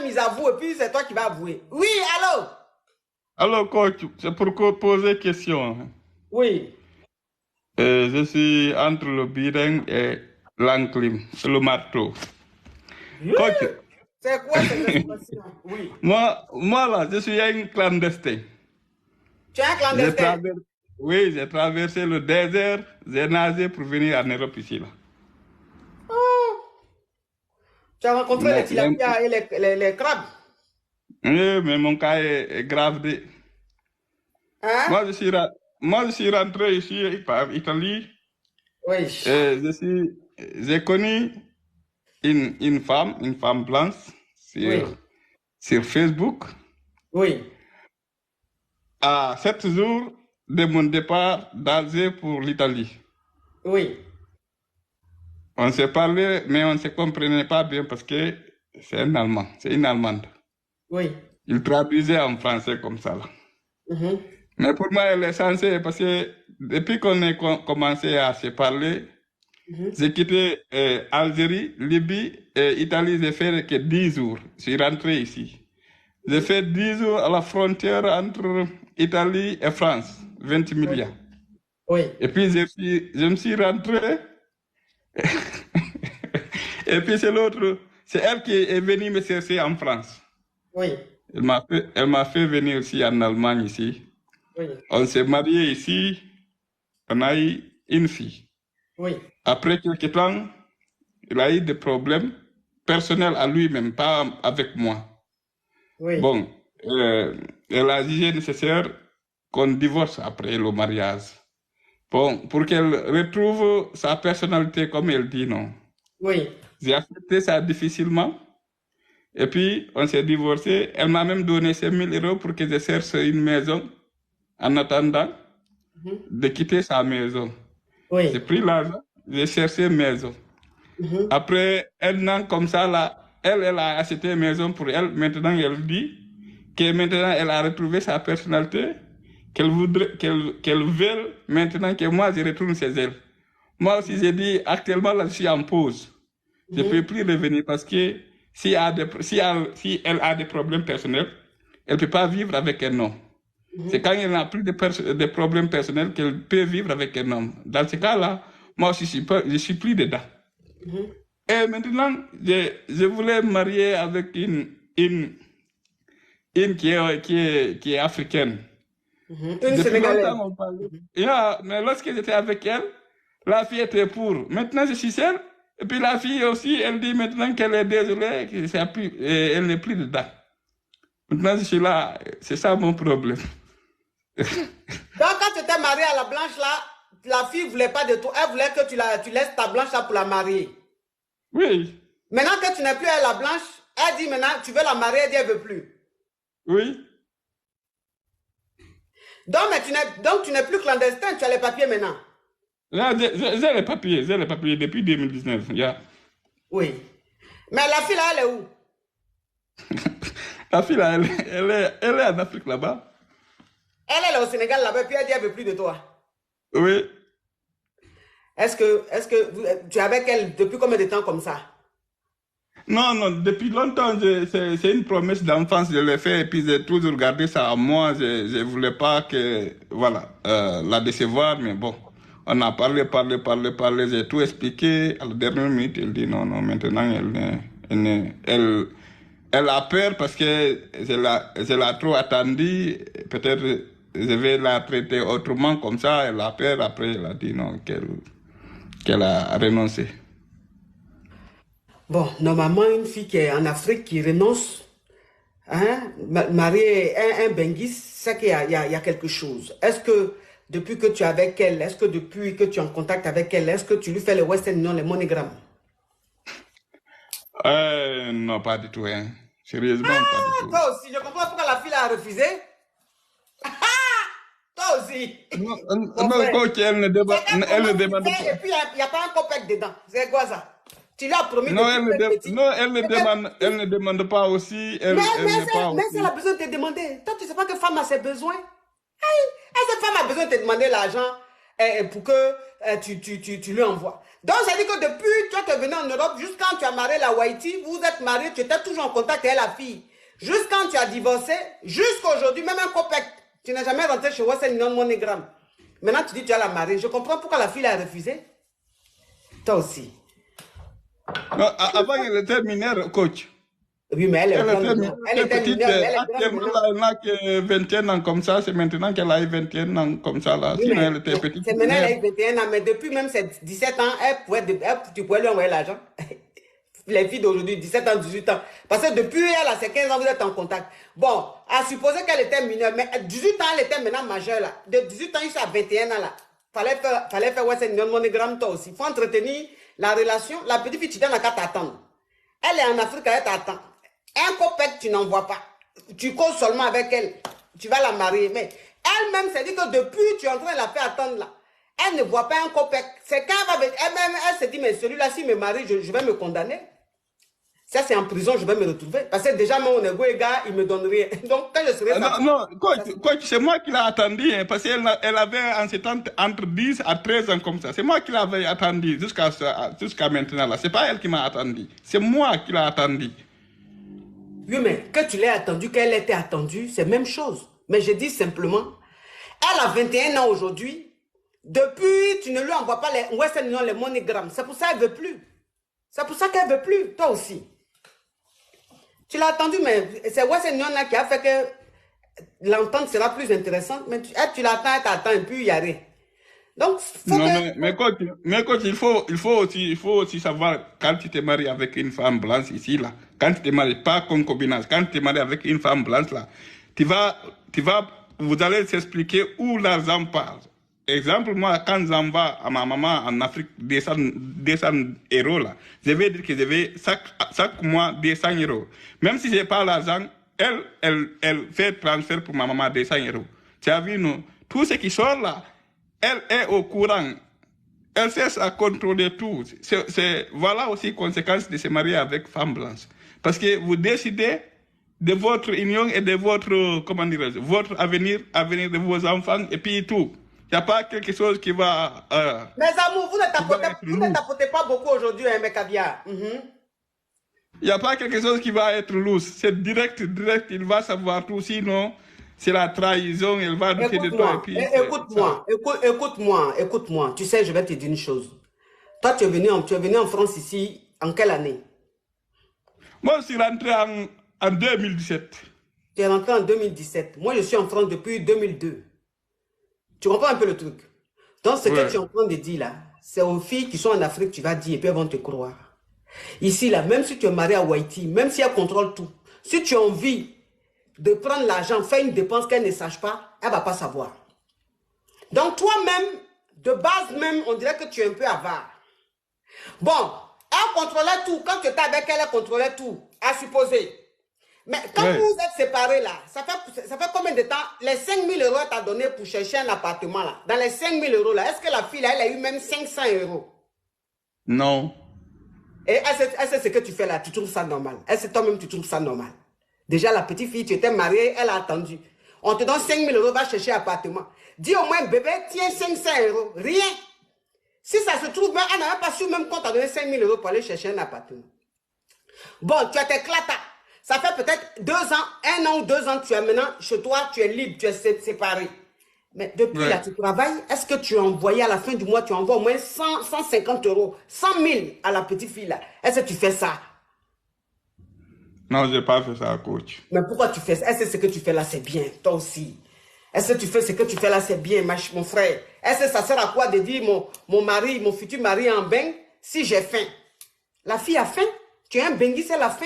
même ils avouent et puis c'est toi qui vas avouer. Oui, allô? Alors, coach, c'est pour poser question. Oui. Je suis entre le biringue et l'enclume, le marteau. Coach, C'est quoi cette expression? Oui. moi là, je suis un clandestin. Tu es un J'ai clandestin. traversé, oui, j'ai traversé le désert, j'ai nagé pour venir en Europe ici là. Oh, tu as rencontré les Mais, mais, tilapias et les crabes. mais mon cas est grave. Hein? Moi, je suis, moi, je suis rentré ici par Italie. Oui. J'ai connu une femme blanche Oui. sur Facebook. Oui. À 7 jours de mon départ d'Alger pour l'Italie. Oui. On s'est parlé, mais on ne se comprenait pas bien parce que c'est un Allemand, c'est une Allemande. Oui. Il traduisait en français comme ça, là. Mhm. Mais pour moi, elle est censée, parce que depuis qu'on a commencé à se parler, Mhm. j'ai quitté Algérie, Libye et Italie, j'ai fait que 10 jours. Je suis rentré ici. J'ai fait 10 jours à la frontière entre Italie et France, 20 Oui. milliards. Oui. Et puis je me suis rentré. Et puis c'est l'autre, c'est elle qui est venue me chercher en France. Oui. Elle m'a fait venir aussi en Allemagne ici. Oui. On s'est mariés ici, on a eu une fille. Oui. Après quelques temps, il a eu des problèmes personnels à lui-même, pas avec moi. Oui. Bon, elle a jugé nécessaire qu'on divorce après le mariage. Bon, pour qu'elle retrouve sa personnalité comme elle dit, non. Oui. J'ai accepté ça difficilement. Et puis, on s'est divorcé. Elle m'a même donné 5 000 € pour que je cherche une maison en attendant Mhm. de quitter sa maison. J'ai Oui. pris l'argent, j'ai cherché une maison. Mhm. Après un an comme ça, là, elle a acheté une maison pour elle. Maintenant, elle dit que maintenant, elle a retrouvé sa personnalité, qu'elle voudrait, qu'elle veut maintenant que moi, je retourne chez elle. Moi aussi, j'ai dit, actuellement, là, je suis en pause. Je ne peux Mhm. plus revenir parce que si elle a des problèmes personnels, elle ne peut pas vivre avec un homme. C'est Mhm. quand elle n'a plus de problèmes personnels qu'elle peut vivre avec un homme. Dans ce cas-là, moi aussi, je suis plus dedans. Mhm. Et maintenant, je voulais me marier avec une qui est africaine. Mhm. Une Depuis Sénégalaise. longtemps, on parlait. Yeah, mais lorsque j'étais avec elle, la fille était pour. Maintenant, je suis seul. Et puis la fille aussi, elle dit maintenant qu'elle est désolée, elle n'est plus dedans. Maintenant, je suis là. C'est ça mon problème. Donc, quand tu étais marié à la blanche là, la fille ne voulait pas de toi. Elle voulait que tu laisses ta blanche là pour la marier. Oui, Maintenant que tu n'es plus à la blanche, elle dit maintenant tu veux la marier, elle dit elle ne veut plus. oui. Donc, tu n'es plus clandestin, tu as les papiers maintenant. Là, j'ai les papiers depuis 2019. Yeah. Oui. Mais la fille là, elle est où? La fille là, elle est en Afrique là-bas. Elle est au Sénégal là-bas, et puis elle dit elle ne veut plus de toi. Oui. Tu es avec elle depuis combien de temps comme ça? Non, non, depuis longtemps, c'est une promesse d'enfance, je l'ai fait et puis j'ai toujours gardé ça à moi. Je ne voulais pas voilà, la décevoir, mais bon, on a parlé, j'ai tout expliqué. À la dernière minute, elle dit non, non, maintenant, elle a peur parce que je l'ai trop attendue. Peut-être je vais la traiter autrement comme ça. Elle a peur, après, elle a dit non, qu'elle a renoncé. Bon, normalement, une fille qui est en Afrique qui renonce, hein, marier un Benguis, c'est qu'il y a quelque chose. Est-ce que depuis que tu es avec elle, est-ce que depuis que tu es en contact avec elle, est-ce que tu lui fais les Western Union, les MoneyGram? Non, pas du tout, hein. Sérieusement, pas du Ah, tout. toi aussi, je comprends pourquoi la fille a refusé. Toi aussi, Non, mon non, frère. coach, C'est qu'elle elle ne commence vite demande fait et pas. puis il n'y a pas un copec dedans. C'est quoi ça? Tu lui as promis depuis que tu es petit. Non, elle ne demande pas aussi. Mais, mais, Elle n'est pas mais elle a aussi. besoin de te demander. Toi, tu ne sais pas que femme a ses besoins. Hey, cette femme a besoin de te demander l'argent. pour que tu lui envoies. Donc, ça dit que depuis toi, tu es venu en Europe, jusqu'à quand tu as marié la Haïti, vous êtes mariés, tu étais toujours en contact avec la fille. Jusqu'à quand tu as divorcé, jusqu'à aujourd'hui, même un copec, tu n'es jamais rentré chez Western Union MoneyGram. Maintenant, tu dis que tu as la mariée. Je comprends pourquoi la fille a refusé. Toi aussi. Non, avant, elle était mineure, coach. Oui, mais elle est grande. Elle était petite. Actuellement, elle n'a que 21 ans comme ça. C'est maintenant qu'elle a eu 21 ans comme ça. Là. Oui, Sinon, elle était petite. C'est maintenant qu'elle a eu 21 ans, mais depuis même ses 17 ans, tu pouvais lui envoyer l'argent. Les filles d'aujourd'hui, 17 ans, 18 ans. Parce que depuis elle a ses 15 ans, vous êtes en contact. Bon, à supposer qu'elle était mineure, mais 18 ans, elle était maintenant majeure là. De 18 ans jusqu'à 21 ans là. Fallait faire Western Union MoneyGram toi aussi. Il faut entretenir la relation. La petite fille, tu donnes qu'à t'attendre. Elle est en Afrique, elle t'attend. Un copec, tu n'envoies pas. Tu causes seulement avec elle. Tu vas la marier. Mais elle-même, c'est dit que depuis, tu es en train de la faire attendre là. Elle ne voit pas un copec. C'est quand elle-même, elle se dit, mais celui-là, s'il me marie, je vais me condamner. Ça, c'est en prison, je vais me retrouver. Parce que déjà, mon ego est gars, il me donne rien. Donc, quand je serai... Non, coach, c'est moi qui l'ai attendu. Hein, parce qu'elle avait en ce temps entre 10 à 13 ans comme ça. C'est moi qui l'avais attendu jusqu'à maintenant. Là. C'est pas elle qui m'a attendu. C'est moi qui l'ai attendu. Oui, mais que tu l'aies attendu, qu'elle était attendue, c'est la même chose. Mais je dis simplement, elle a 21 ans aujourd'hui. Depuis, tu ne lui envoies pas les Western Union, les MoneyGram. C'est pour ça qu'elle ne veut plus. C'est pour ça qu'elle ne veut plus. Toi aussi. Tu l'as attendu, mais c'est Western Union là qui a fait que l'entente sera plus intéressante. Mais tu l'attends, tu attends, et puis il y a rien. Donc, faut non, que... mais coach, il faut aussi savoir quand tu te maries avec une femme blanche ici, là, quand tu te maries, pas concubinage, quand tu te maries avec une femme blanche, là, vous allez s'expliquer où l'argent part. Exemple, moi, quand j'en vais à ma maman en Afrique, 200 euros, là, je vais dire que je vais chaque mois 200 euros. Même si je n'ai pas l'argent, elle fait transfert pour ma maman 200 euros. Tu as vu, non? Tout ce qui sort là, elle est au courant. Elle cherche à contrôler tout. Voilà aussi conséquence de se marier avec femme blanche. Parce que vous décidez de votre union et de votre, comment dirais-je, votre avenir de vos enfants et puis tout. Il n'y a pas quelque chose qui va... Mes amours, vous ne tapotez pas beaucoup aujourd'hui, hein, mes caviars. Il n'y a pas quelque chose qui va être lousse. C'est direct, il va savoir tout. Sinon, c'est la trahison, elle va douter de toi. Écoute-moi. Tu sais, je vais te dire une chose. Toi, tu es venu en France ici, en quelle année? Moi, je suis rentré en 2017. Tu es rentré en 2017. Moi, je suis en France depuis 2002. Tu comprends un peu le truc? Donc, ce que tu es en train de dire là, c'est aux filles qui sont en Afrique, tu vas dire, et puis elles vont te croire. Ici, là, même si tu es marié à Haïti, même si elle contrôle tout, si tu as envie de prendre l'argent, faire une dépense qu'elle ne sache pas, elle ne va pas savoir. Donc, toi-même, de base même, on dirait que tu es un peu avare. Bon, elle contrôlait tout. Quand tu étais avec elle, elle contrôlait tout, à supposer. Mais quand vous êtes séparés là, ça fait combien de temps? Les 5 000 euros t'as donné pour chercher un appartement là. Dans les 5 000 euros là, est-ce que la fille là, elle a eu même 500 euros? Non. Et elle sait ce que tu fais là, tu trouves ça normal. Elle sait toi-même, tu trouves ça normal. Déjà la petite fille, tu étais mariée, elle a attendu. On te donne 5 000 euros, va chercher un appartement. Dis au moins, bébé, tiens 500 euros. Rien. Si ça se trouve, elle n'a même pas su même qu'on t'a donné 5 000 euros pour aller chercher un appartement. Bon, tu as tes clatas. Ça fait peut-être 2 ans, 1 an ou 2 ans, tu es maintenant chez toi, tu es libre, tu es séparé. Mais depuis là, tu travailles, est-ce que tu as envoyé à la fin du mois, tu envoies au moins 150 euros, 100 000 à la petite fille là? Est-ce que tu fais ça? Non, je n'ai pas fait ça, coach. Mais pourquoi tu fais ça? Est-ce que ce que tu fais là, c'est bien, toi aussi? Est-ce que tu fais ce que tu fais là, c'est bien, mon frère? Est-ce que ça sert à quoi de dire mon mari, mon futur mari en bain, si j'ai faim? La fille a faim? Tu es un bengi, c'est la faim?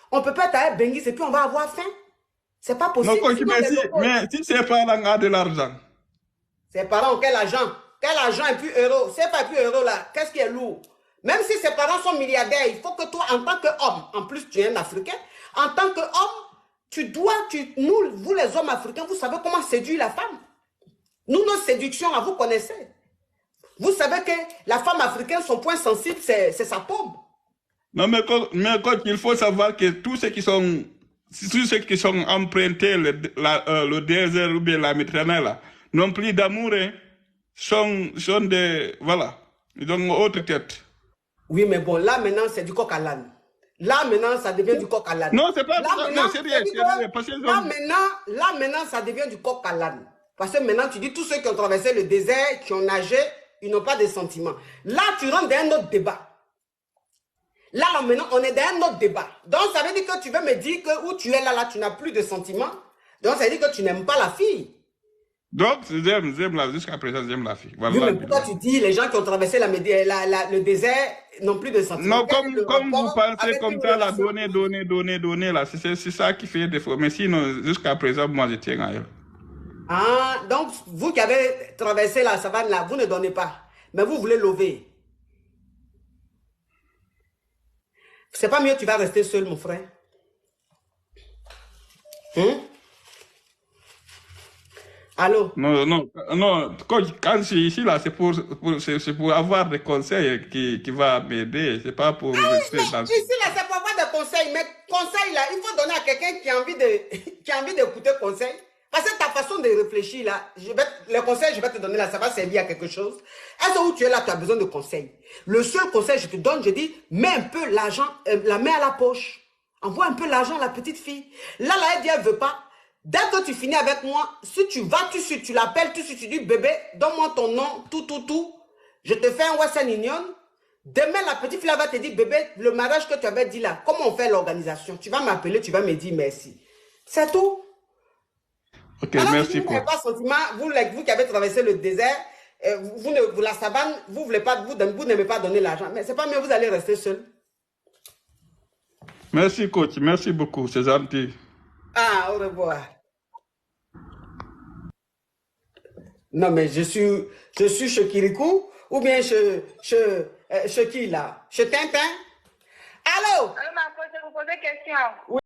On ne peut pas être bengi et puis on va avoir faim. C'est pas possible. Non, coach, mais si ses parents ont de l'argent. Ses parents ont quel argent? Quel argent et puis euro? C'est pas plus euro là. Qu'est-ce qui est lourd? Même si ses parents sont milliardaires, il faut que toi, en tant qu'homme, en plus tu es un Africain, en tant qu'homme, vous les hommes africains, vous savez comment séduire la femme. Nous, nos séductions, là, vous connaissez. Vous savez que la femme africaine, son point sensible, c'est sa paume. Non, mais coach, il faut savoir que tous ceux qui sont empruntés le désert ou bien la Méditerranée, là, n'ont plus d'amour. Hein. sont des... Voilà. Ils ont une autre tête. Oui, mais bon, là maintenant, c'est du coq à l'âne. Là maintenant, ça devient du coq à l'âne. Non, c'est pas Là ça. Non, maintenant, sérieux, c'est-à-dire sérieux. que Parce qu'ils là ont... maintenant, ça devient du coq à l'âne. Parce que maintenant, tu dis tous ceux qui ont traversé le désert, qui ont nagé, ils n'ont pas de sentiments. Là, tu rentres dans un autre débat. Là, maintenant, on est dans un autre débat. Donc, ça veut dire que tu veux me dire que où tu es là, tu n'as plus de sentiments. Donc, ça veut dire que tu n'aimes pas la fille. Donc, j'aime la... Jusqu'à présent, j'aime la fille. Oui, Voilà. mais pourquoi tu dis les gens qui ont traversé le désert n'ont plus de sentiments? Non, Quel est le comme vous rapport pensez avec comme une ça, la relation? donner, là, c'est ça qui fait défaut. Mais sinon, jusqu'à présent, moi, je tiens à elle. Ah, donc vous qui avez traversé la savane là, vous ne donnez pas. Mais vous voulez lever. C'est pas mieux, tu vas rester seul, mon frère. Hein? Allô? Non. Quand je suis ici, là, c'est pour avoir des conseils qui va m'aider. C'est pas pour rester Mais dans... ici là, c'est pour avoir des conseils. Mais conseils là, il faut donner à quelqu'un qui a envie de, qui a envie d'écouter conseil. Parce que ta façon de réfléchir là, les conseils je vais te donner là, ça va servir à quelque chose. Est-ce où tu es là, tu as besoin de conseils? Le seul conseil que je te donne, je dis, mets un peu l'argent, la main à la poche. Envoie un peu l'argent à la petite fille. Là, elle dit, elle veut pas. Dès que tu finis avec moi, si tu vas, tu l'appelles, tu dis, bébé, donne-moi ton nom, tout. Je te fais un Western Union. Demain, la petite fille va te dire, bébé, le mariage que tu avais dit là, comment on fait l'organisation? Tu vas m'appeler, tu vas me dire merci. C'est tout. Ok, Alors, merci, vous n'avez pas sentiment, vous qui avez traversé le désert, la savane, vous n'aimez pas donner l'argent. Mais c'est pas mieux, vous allez rester seul. Merci, coach. Merci beaucoup. C'est gentil. Ah, au revoir. Non, mais je suis chez Kirikou ou bien chez qui là? Chez Tintin? Allô? Alors, ma je vous pose une question.